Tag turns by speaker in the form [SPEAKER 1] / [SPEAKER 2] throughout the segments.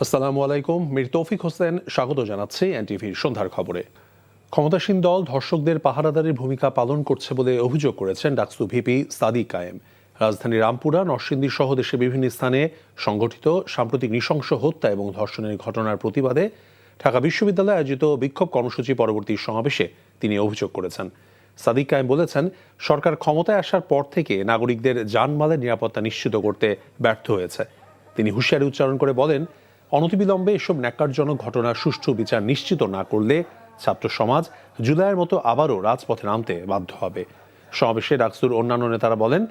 [SPEAKER 1] আসসালামু আলাইকুম। মীর তৌফিক হোসেন স্বাগত জানাচ্ছি এনটিভির সন্ধ্যার খবরে। ক্ষমতাসীন দল ধর্ষকদের পাহারাদারির ভূমিকা পালন করছে বলে অভিযোগ করেছেন ডাকসু ভিপি সাদিক কায়েম। রাজধানীর রামপুরা, নরসিংদী সহ দেশের বিভিন্ন স্থানে সংঘটিত সাম্প্রতিক নৃশংস হত্যা এবং ধর্ষণের ঘটনার প্রতিবাদে ঢাকা বিশ্ববিদ্যালয়ে আয়োজিত বিক্ষোভ কর্মসূচি পরবর্তী সমাবেশে তিনি অভিযোগ করেছেন। সাদিক কায়েম বলেছেন, সরকার ক্ষমতায় আসার পর থেকে নাগরিকদের জানমালের নিরাপত্তা নিশ্চিত করতে ব্যর্থ হয়েছে। তিনি হুঁশিয়ারি উচ্চারণ করে বলেন, অনতিবিলম্বে এসব ন্যাক্কারজনক ঘটনার সুষ্ঠু বিচার নিশ্চিত না করলে ছাত্র সমাজ জুলাইয়ের মতো আবারও রাজপথে নামতে বাধ্য হবে। সমাবেশে ডাকসুর অন্যান্য নেতারা বলেন,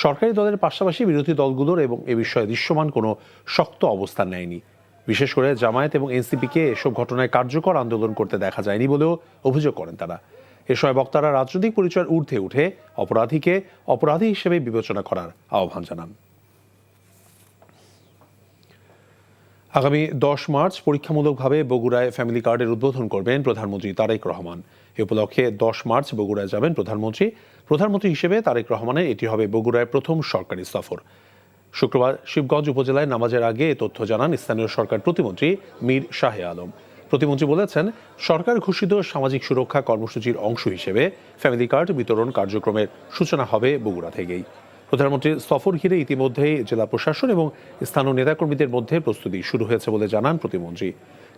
[SPEAKER 1] সরকারি দলের পাশাপাশি বিরোধী দলগুলোর এবং এ বিষয়ে দৃশ্যমান কোনো শক্ত অবস্থান নেয়নি। বিশেষ করে জামায়াত এবং এনসিপিকে এসব ঘটনায় কার্যকর আন্দোলন করতে দেখা যায়নি বলেও অভিযোগ করেন তারা। এ সময় বক্তারা রাজনৈতিক পরিচয়ের ঊর্ধ্বে উঠে অপরাধীকে অপরাধী হিসেবে বিবেচনা করার আহ্বান জানান। আগামী 10 মার্চ পরীক্ষামূলকভাবে বগুড়ায় ফ্যামিলি কার্ডের উদ্বোধন করবেন প্রধানমন্ত্রী তারেক রহমান। এ উপলক্ষে 10 মার্চ বগুড়ায় যাবেন প্রধানমন্ত্রী হিসেবে তারেক রহমানের এটি হবে বগুড়ায় প্রথম সরকারি সফর। শুক্রবার শিবগঞ্জ উপজেলায় নামাজের আগে এ তথ্য জানান স্থানীয় সরকার প্রতিমন্ত্রী মীর শাহে আলম। প্রতিমন্ত্রী বলেছেন, সরকার ঘোষিত সামাজিক সুরক্ষা কর্মসূচির অংশ হিসেবে ফ্যামিলি কার্ড বিতরণ কার্যক্রমের সূচনা হবে বগুড়া থেকেই। প্রধানমন্ত্রীর সফর ঘিরে ইতিমধ্যেই জেলা প্রশাসন এবং স্থানীয় নেতাকর্মীদের মধ্যে প্রস্তুতি শুরু হয়েছে বলে জানান প্রতিমন্ত্রী।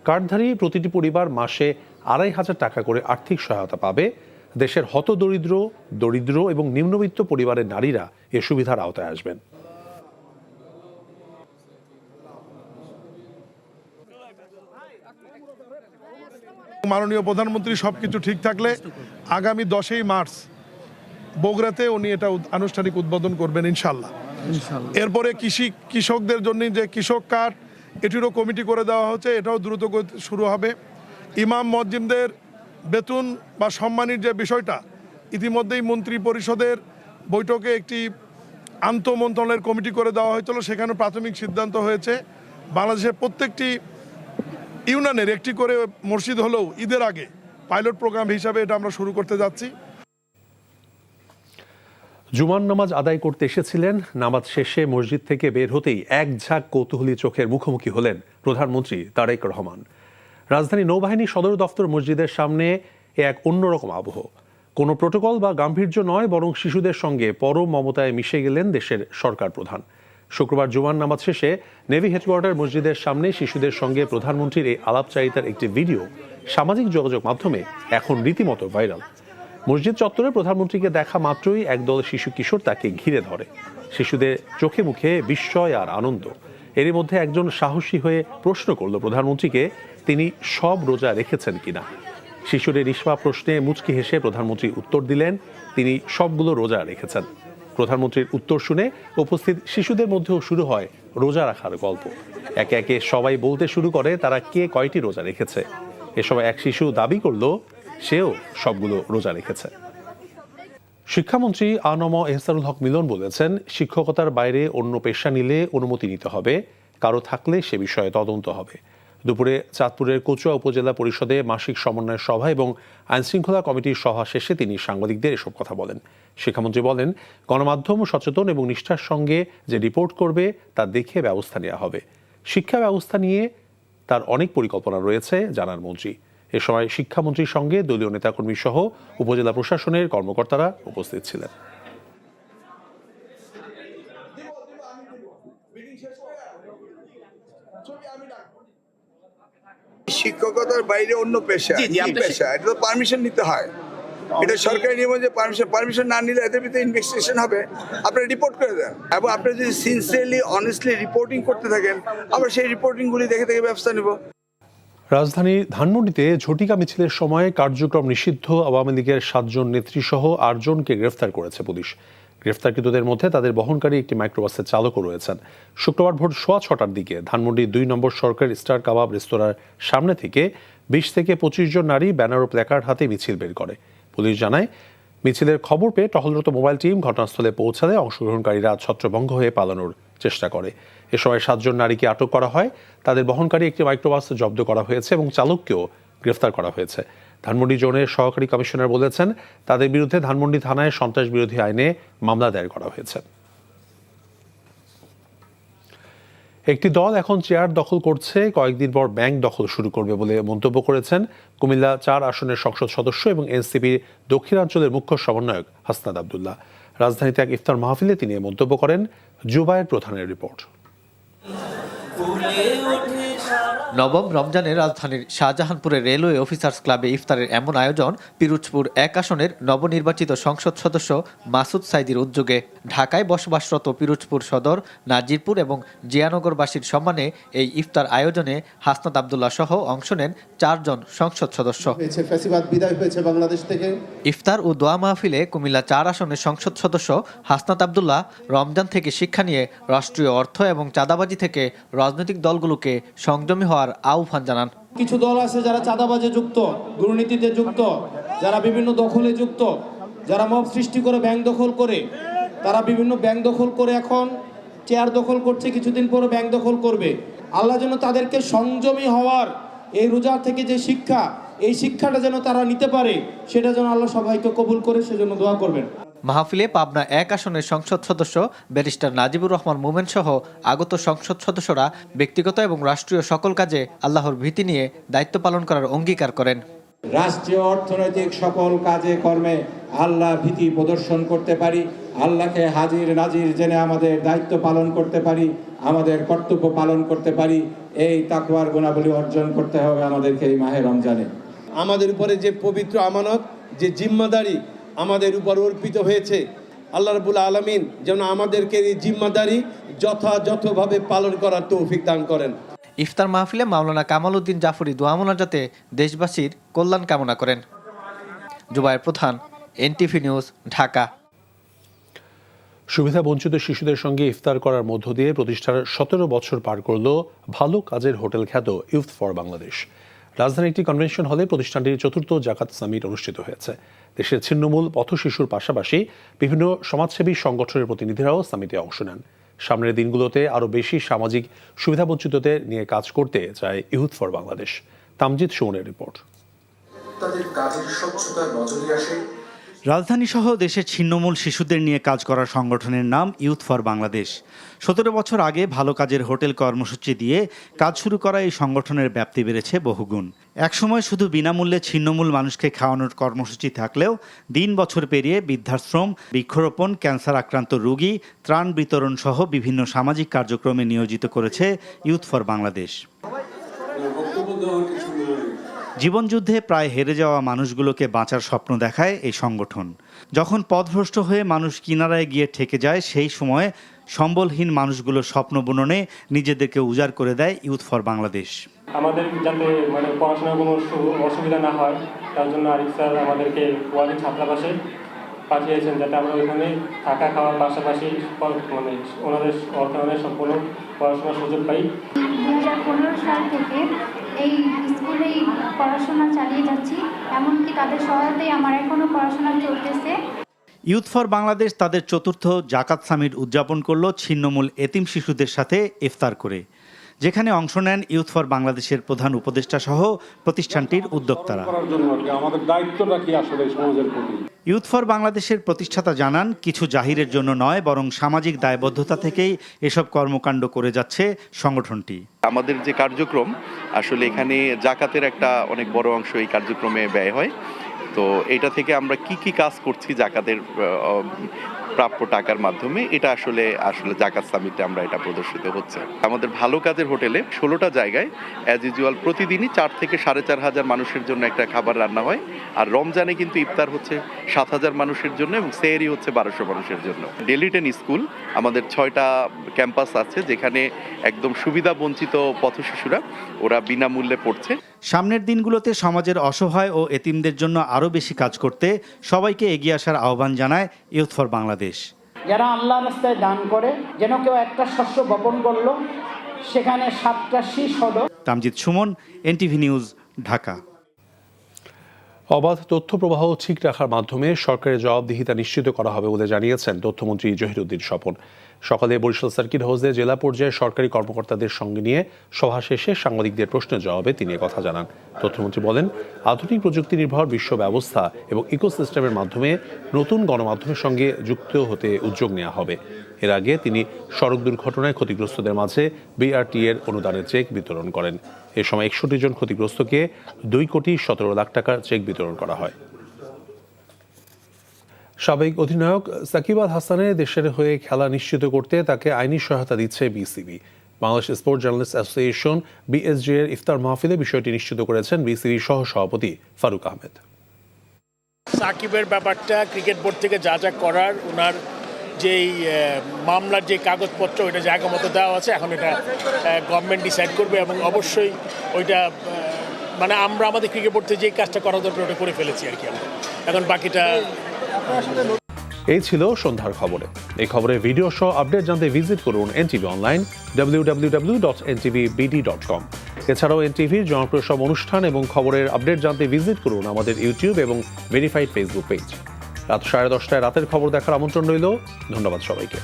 [SPEAKER 1] কার্ডধারী প্রতিটি পরিবার মাসে 2,500 টাকা করে আর্থিক সহায়তা পাবে। দেশের দরিদ্র এবং নিম্নবিত্ত পরিবারের নারীরা এ সুবিধার আওতায় আসবেন।
[SPEAKER 2] মাননীয় প্রধানমন্ত্রী সবকিছু ঠিক থাকলে আগামী 10ই মার্চ বগুড়াতে উনি এটা আনুষ্ঠানিক উদ্বোধন করবেন ইনশাল্লাহ। এরপরে কৃষকদের জন্য যে কৃষক কার্ড, এটিরও কমিটি করে দেওয়া হচ্ছে, এটাও দ্রুত শুরু হবে। ইমাম মুয়াজ্জিনদের বেতন বা সম্মানের যে বিষয়টা, ইতিমধ্যেই মন্ত্রী পরিষদের বৈঠকে একটি আন্তঃমন্ত্রণালয়ের কমিটি করে দেওয়া হয়েছিল, সেখানে প্রাথমিক সিদ্ধান্ত হয়েছে বাংলাদেশের প্রত্যেকটি ইউনিয়নের একটি করে মসজিদ হলেও ঈদের আগে পাইলট প্রোগ্রাম হিসাবে এটা আমরা শুরু করতে যাচ্ছি।
[SPEAKER 1] জুমার নামাজ আদায় করতে এসেছিলেন। নামাজ শেষে মসজিদ থেকে বের হতেই এক ঝাঁক কৌতূহলী চোখের মুখোমুখি হলেন প্রধানমন্ত্রী তারেক রহমান। রাজধানী নৌবাহিনী সদর দফতর মসজিদের সামনে এক অন্যরকম আবহ। কোনো প্রোটোকল বা গাম্ভীর্য নয়, বরং শিশুদের সঙ্গে পরম মমতায় মিশে গেলেন দেশের সরকার প্রধান। শুক্রবার জুমার নামাজ শেষে নেভি হেডকোয়ার্টার মসজিদের সামনে শিশুদের সঙ্গে প্রধানমন্ত্রীর এই আলাপচারিতার একটি ভিডিও সামাজিক যোগাযোগ মাধ্যমে এখন রীতিমতো ভাইরাল। মসজিদ চত্বরে প্রধানমন্ত্রীকে দেখা মাত্রই একদল শিশু কিশোর তাকে ঘিরে ধরে। শিশুদের চোখে মুখে বিস্ময় আর আনন্দ। এরই মধ্যে একজন সাহসী হয়ে প্রশ্ন করল প্রধানমন্ত্রীকে, তিনি সব রোজা রেখেছেন কিনা। শিশুদের নিষ্পাপ প্রশ্নে মুচকি হেসে প্রধানমন্ত্রী উত্তর দিলেন, তিনি সবগুলো রোজা রেখেছেন। প্রধানমন্ত্রীর উত্তর শুনে উপস্থিত শিশুদের মধ্যেও শুরু হয় রোজা রাখার গল্প। একে একে সবাই বলতে শুরু করে তারা কে কয়টি রোজা রেখেছে। এ সময় এক শিশু দাবি করল সেও সবগুলো রোজা রেখেছে। শিক্ষামন্ত্রী আনম এহসানুল হক মিলন বলেছেন, শিক্ষকতার বাইরে অন্য পেশা নিলে অনুমতি নিতে হবে, কারো থাকলে সে বিষয়ে তদন্ত হবে। দুপুরে চাঁদপুরের কচুয়া উপজেলা পরিষদে মাসিক সমন্বয় সভা এবং আইনশৃঙ্খলা কমিটির সভা শেষে তিনি সাংবাদিকদের এসব কথা বলেন। শিক্ষামন্ত্রী বলেন, গণমাধ্যম সচেতন এবং নিষ্ঠার সঙ্গে যে রিপোর্ট করবে তা দেখে ব্যবস্থা নেওয়া হবে। শিক্ষা ব্যবস্থা নিয়ে তার অনেক পরিকল্পনা রয়েছে জানান মন্ত্রী। এ সময় শিক্ষামন্ত্রীর সঙ্গে দলীয় নেতাকর্মী সহ উপজেলা প্রশাসনের কর্মকর্তারা উপস্থিত ছিলেন।
[SPEAKER 3] শিক্ষকতার বাইরে অন্য পেশা, পেশা এটা তো পারমিশন নিতে হয়। এটা সরকারি নিয়ম যে পারমিশন না নিলে এদের ভিতরে ইনভেস্টিগেশন হবে। আপনারা রিপোর্ট করে দেন এবং আপনারা যদি সিনসিয়ারলি অনেস্টলি রিপোর্টিং করতে থাকেন, আমরা সেই রিপোর্টিংগুলি দেখে ব্যবস্থা নেব।
[SPEAKER 1] রাজধানী ধানমন্ডিতে ঝটিকা মিছিলের সময় কার্যক্রম নিষিদ্ধ আওয়ামী লীগের 7 জন নেত্রী সহ 8 জনকে গ্রেফতার করেছে পুলিশ। গ্রেফতারকৃতদের মধ্যে তাদের বহনকারী একটি মাইক্রোবাসের চালকও রয়েছেন। শুক্রবার ভোর 6:15টার দিকে ধানমন্ডি 2 নম্বর সরকারি স্টার কাবাব রেস্তোরাঁর সামনে থেকে 20 থেকে 25 জন নারী ব্যানার ও প্ল্যাকার্ড হাতে মিছিল বের করে। পুলিশ জানায়, মিছিলের খবর পেয়ে টহলরত মোবাইল টিম ঘটনাস্থলে পৌঁছালে অংশগ্রহণকারীরা ছত্রভঙ্গ হয়ে পালানোর চেষ্টা করে। এ সময় 7 জন নারীকে আটক করা হয়। তাদের বহনকারী একটি মাইক্রোবাস জব্দ করা হয়েছে এবং চালককেও গ্রেফতার করা হয়েছে। ধানমন্ডি জোনের সহকারী কমিশনার বলেছেন, তাদের বিরুদ্ধে ধানমন্ডি থানায় সন্ত্রাস বিরোধী আইনে মামলা দায়ের করা হয়েছে। একটি দল এখন চেয়ার দখল করছে, কয়েকদিন পর ব্যাংক দখল শুরু করবে বলে মন্তব্য করেছেন কুমিল্লা ৪ আসনের সংসদ সদস্য এবং এনসিপির দক্ষিণাঞ্চলের মুখ্য সমন্বয়ক হাসনাত আব্দুল্লাহ। রাজধানীতে এক ইফতার মাহফিলে তিনি এ মন্তব্য করেন। জুবায়ের প্রধানের রিপোর্ট।
[SPEAKER 4] নবম রমজানে রাজধানীর শাহজাহানপুরের রেলওয়ে অফিসার্স ক্লাবে ইফতারের এমন আয়োজন পিরোজপুর ১ আসনের নবনির্বাচিত সংসদ সদস্য মাসুদ সাইদির উদ্যোগে। ঢাকায় বসবাসরত পিরোজপুর সদর, নাজিরপুর এবং জিয়ানগরবাসীর সম্মানে এই ইফতার আয়োজনে হাসনাত আব্দুল্লাহ সহ অংশ নেন ৪ জন সংসদ সদস্য। ইফতার ও দোয়া মাহফিলে কুমিল্লা ৪ আসনের সংসদ সদস্য হাসনাত আব্দুল্লাহ রমজান থেকে শিক্ষা নিয়ে রাষ্ট্রীয় অর্থ এবং চাঁদাবাজি থেকে রাজনৈতিক দলগুলোকে সংযমী হওয়ার আহ্বান জানান।
[SPEAKER 5] কিছু দল আছে যারা চাঁদাবাজে যুক্ত, দুর্নীতিতে যুক্ত, যারা বিভিন্ন দখলে যুক্ত, যারা মব সৃষ্টি করে ব্যাংক দখল করে, তারা বিভিন্ন ব্যাংক দখল করে এখন চেয়ার দখল করছে, কিছুদিন পরে ব্যাংক দখল করবে। আল্লাহ যেন তাদেরকে সংযমী হওয়ার এই রোজা থেকে যে শিক্ষা, এই শিক্ষাটা যেন তারা নিতে পারে, সেটা যেন আল্লাহ সবাইকে কবুল করে, সেজন্য দোয়া করবেন।
[SPEAKER 4] মাহফিলে পাবনা ১ আসনের সংসদ সদস্য ব্যারিস্টার নাজিবুর রহমান মোমেন সহ আগত সংসদ সদস্যরা ব্যক্তিগত এবং রাষ্ট্রীয় সকল কাজে আল্লাহর ভীতি নিয়ে দায়িত্ব পালন করার অঙ্গীকার করেন।
[SPEAKER 6] রাষ্ট্রীয় অর্থনৈতিক সকল কাজে কর্মে আল্লাহ ভীতি প্রদর্শন করতে পারি, আল্লাহকে হাজির নাজির জেনে আমাদের দায়িত্ব পালন করতে পারি, আমাদের কর্তব্য পালন করতে পারি, এই তাকওয়ার গুণাবলী অর্জন করতে হবে আমাদেরকে এই মাহে রমজানে।
[SPEAKER 5] আমাদের উপরে যে পবিত্র আমানত, যে জিম্মাদারি আমাদের উপর অর্পিত হয়েছে, আল্লাহ রাব্বুল আলামিন যেন আমাদেরকে এই জিম্মাদারি যথাযথভাবে পালন করার তৌফিক দান করেন।
[SPEAKER 4] ইফতার মাহফিলে মাওলানা কামাল উদ্দিন জাফরি দোয়া মোনাজাতে দেশবাসীর কল্যাণ কামনা করেন। জুবায়ের প্রধান, এনটিভি নিউজ, ঢাকা।
[SPEAKER 1] সুবিধা বঞ্চিত শিশুদের সঙ্গে ইফতার করার মধ্য দিয়ে প্রতিষ্ঠার ১৭ বছর পার করল ভালো কাজের হোটেল খ্যাত ইউথ ফর বাংলাদেশ। রাজধানীর একটি কনভেনশন হলে প্রতিষ্ঠানটির ৪র্থ জাকাত সামিট অনুষ্ঠিত হয়েছে। দেশের ছিন্নমূল পথ শিশুর পাশাপাশি বিভিন্ন সমাজসেবী সংগঠনের প্রতিনিধিরাও সামিটে অংশ নেন। সামনের দিনগুলোতে আরও বেশি সামাজিক সুবিধাবঞ্চিতদের নিয়ে কাজ করতে চায় ইউথ ফর বাংলাদেশ। তামজিদ সুমনের রিপোর্ট।
[SPEAKER 7] রাজধানী সহ দেশের ছিন্নমূল শিশুদের নিয়ে কাজ করার সংগঠনের নাম ইউথ ফর বাংলাদেশ। ১৭ বছর আগে ভালো কাজের হোটেল কর্মসূচি দিয়ে কাজ শুরু করা এই সংগঠনের ব্যাপ্তি বেড়েছে বহুগুণ। একসময় শুধু বিনামূল্যে ছিন্নমূল মানুষকে খাওয়ানোর কর্মসূচি থাকলেও দিন বছর পেরিয়ে বৃদ্ধাশ্রম, বৃক্ষরোপণ, ক্যান্সার আক্রান্ত রোগী, ত্রাণ বিতরণ সহ বিভিন্ন সামাজিক কার্যক্রমে নিয়োজিত করেছে ইউথ ফর বাংলাদেশ। জীবনযুদ্ধে প্রায় হেরে যাওয়া মানুষগুলোকে বাঁচার স্বপ্ন দেখায় এই সংগঠন। যখন পথভ্রষ্ট হয়ে মানুষ কিনারায় গিয়ে ঠেকে যায়, সেই সময় সম্বলহীন মানুষগুলোর স্বপ্ন বুননে নিজেদেরকে উজাড় করে দেয় ইউথ ফর বাংলাদেশ।
[SPEAKER 8] আমাদের যাতে পড়াশোনার কোনো অসুবিধা না হয়, তার জন্য আরিফ স্যার আমাদেরকে ওয়ার্ডের ছাত্রাবাসে পাঠিয়েছেন, যাতে আমরা ওইখানে থাকা খাওয়ার পাশাপাশি ওনাদের অর্থায়নে সম্পূর্ণ পড়াশোনার সুযোগ পাই।
[SPEAKER 9] 2015 সাল থেকে এই স্কুলেই পড়াশোনা চালিয়ে যাচ্ছি, এমনকি তাদের সহায়তায় আমার এখনও পড়াশোনা চলতেছে।
[SPEAKER 7] ইউথ ফর বাংলাদেশ তাদের ৪র্থ জাকাত সামিট উদযাপন করল ছিন্নমূল এতিম শিশুদের সাথে ইফতার করে, যেখানে অংশ নেন ইউথ ফর বাংলাদেশের প্রধান উপদেষ্টা সহ প্রতিষ্ঠানটির উদ্যোক্তারা। ইউথ ফর বাংলাদেশের প্রতিষ্ঠাতা জানান, কিছু জাহিরের জন্য নয়, বরং সামাজিক দায়বদ্ধতা থেকেই এসব কর্মকাণ্ড করে যাচ্ছে সংগঠনটি।
[SPEAKER 10] আমাদের যে কার্যক্রম, আসলে এখানে জাকাতের একটা অনেক বড় অংশ এই কার্যক্রমে ব্যয় হয়। তো এটা থেকে আমরা কি কাজ করছি জাকাতের প্রাপ্য টাকার মাধ্যমে, এটা আসলে জাকাত সামিটে আমরা এটা প্রদর্শিত হচ্ছে। আমাদের ভালো কাজের হোটেলে 16টা জায়গায় অ্যাজ ইউজুয়াল প্রতিদিনই 4 থেকে 4,500 মানুষের জন্য একটা খাবার রান্না হয়। আর রমজানে কিন্তু ইফতার হচ্ছে 7,000 মানুষের জন্য এবং সেহরি হচ্ছে 1200 মানুষের জন্য। ডেলিটেন স্কুল আমাদের 6টা ক্যাম্পাস আছে, যেখানে একদম সুবিধা বঞ্চিত পথ শিশুরা ওরা বিনামূল্যে পড়ছে।
[SPEAKER 7] সামনের দিনগুলোতে সমাজের অসহায় ও এতিমদের জন্য আরও বেশি কাজ করতে সবাইকে এগিয়ে আসার আহ্বান জানায় ইউথ ফর বাংলাদেশ।
[SPEAKER 11] যারা আল্লাহর রাস্তায় দান করে, যেন কেউ একটা শস্য বপন করলো, সেখানে 7টা শীষ হলো।
[SPEAKER 7] Tamjid Suman, NTV news, Dhaka.
[SPEAKER 1] অবাধ তথ্য প্রবাহ ঠিক রাখার মাধ্যমে সরকারের জবাবদিহিতা নিশ্চিত করা হবে বলে জানিয়েছেন তথ্যমন্ত্রী জহিরুদ্দিন স্বপন। সকালে বরিশাল সার্কিট হাউসে জেলা পর্যায়ে সরকারি কর্মকর্তাদের সঙ্গে নিয়ে সভা শেষে সাংবাদিকদের প্রশ্নের জবাবে তিনি কথা জানান। তথ্যমন্ত্রী বলেন, আধুনিক প্রযুক্তি নির্ভর বিশ্ব ব্যবস্থা এবং ইকোসিস্টেমের মাধ্যমে নতুন গণমাধ্যমের সঙ্গে যুক্ত হতে উদ্যোগ নেওয়া হবে। এর আগে তিনি সড়ক দুর্ঘটনায় ক্ষতিগ্রস্তদের মাঝে বিআরটি এর অনুদানের চেক বিতরণ করেন। এ সময় 61 জন ক্ষতিগ্রস্তকে 2,17,00,000 টাকার চেক বিতরণ করা হয়। সাবেক অধিনায়ক সাকিব আল হাসানের দেশের হয়ে খেলা নিশ্চিত করতে তাকে আইনি সহায়তা দিচ্ছে BCB. Bangladesh sports journalist association BSG এর ইফতার মাহফিলে বিষয়টি নিশ্চিত করেছেন বিসিবির সহ সভাপতি ফারুক আহমেদ।
[SPEAKER 12] সাকিবের ব্যাপারটা ক্রিকেট বোর্ড থেকে যা যা করার, ওনার যেই মামলার যে কাগজপত্র ওইটা জায়গা মতো দেওয়া আছে, এখন এটা গভর্নমেন্ট ডিসাইড করবে এবং অবশ্যই ওইটা মানে আমরা আমাদের ক্রিকেট বোর্ড থেকে যে কাজটা করা দরকার ওটা করে ফেলেছি আর কি। আমরা এখন বাকিটা।
[SPEAKER 1] এই ছিল সন্ধ্যার খবরে। এই খবরের ভিডিও সহ আপডেট জানতে ভিজিট করুন এনটিভি অনলাইন www.ntvbd.com। এছাড়াও এনটিভির জনপ্রিয় সব অনুষ্ঠান এবং খবরের আপডেট জানতে ভিজিট করুন আমাদের ইউটিউব এবং ভেরিফাইড ফেসবুক পেজ। রাত 10:30 রাতের খবর দেখার আমন্ত্রণ রইল। ধন্যবাদ সবাইকে।